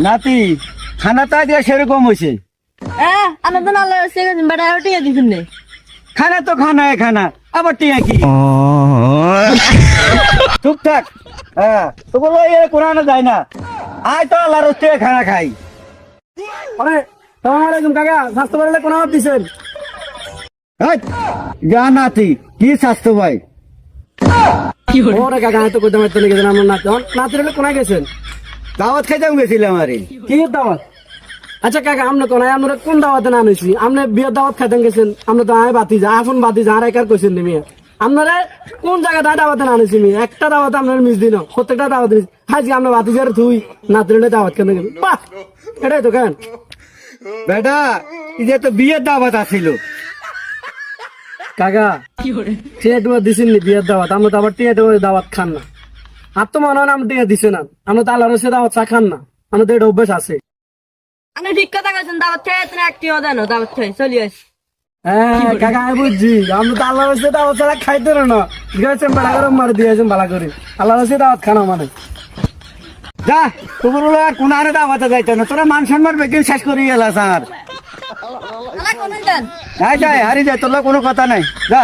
নাতি খানা তো আজকে সেরকম হয়েছে। আমরা তো নালে বেটা টিয়া দিবেন না। খানা তো খানা আবার টিয়া কি চুপ থাক। তো বলো কোরআনে যায় না, আয় তো আল্লাহর হচ্ছে খানা খাই। আরে সালামালাইকুম কাকা, স্বাস্থ্য বাড়লে কোন ভাব দিছেন? যা নাতি কি স্বাস্থ্য ভাই। ওরে কাকা হয়তো করতে পারতেন গেছেন আমার নাতি নাতির হলে কোনায় গেছেন? দাওয়াত খাইতে গেছিলাম আরে। কি দাওয়াত? আচ্ছা কাকা আপনি কোনায় আপনারা কোন দাওয়াতে না আনেছি? আপনি বিয়ের দাওয়াত খাইতে গেছেন? আপনি তো আয় বাতি যা এখন বাতি যা আর একার কইছেন নি মিয়া। আপনারা কোন জায়গায় দাওয়াতে না আনেছি মিয়া? একটা দাওয়াতে আপনার মিস দিন, প্রত্যেকটা দাওয়াত দিন। হাজি আমরা বাতি যার তুই নাতির হলে দাওয়াত কেন গেলেন? বাহ এটাই তো কেন বেটা এই যে তো বিয়ের দাওয়াত আছিল। কাকা টিয়া টুয়া দিছেন নি বিয়ের দাওয়াত? আমরা তো আবার টিয়া টুয়া দাওয়াত খান না। আর তো মনে হয় আমরা টিয়া দিছে না, আমরা তো আল্লাহর সাথে দাওয়াত চা খান না, আমাদের এটা অভ্যাস আছে। আপনি ঠিক কথা কইছেন, দাওয়াত খাই তুমি একটিও দেন, দাওয়াত খাই চলি আস। হ্যাঁ কাকা আমি বুঝছি, আমরা তো আল্লাহর সাথে দাওয়াত ছাড়া খাইতে না। গেছেন বেড়া করে মারি দিয়েছেন বালা করে, আল্লাহর সাথে দাওয়াত খানা মানে। যা তোমার কোন আরে দাওয়াতে যাইতে না, তোরা মান সম্মান বেশি শেষ করে গেল স্যার। আলা কোন দেন? যাই হারি যায়, তোর কোনো কথা নাই, যা।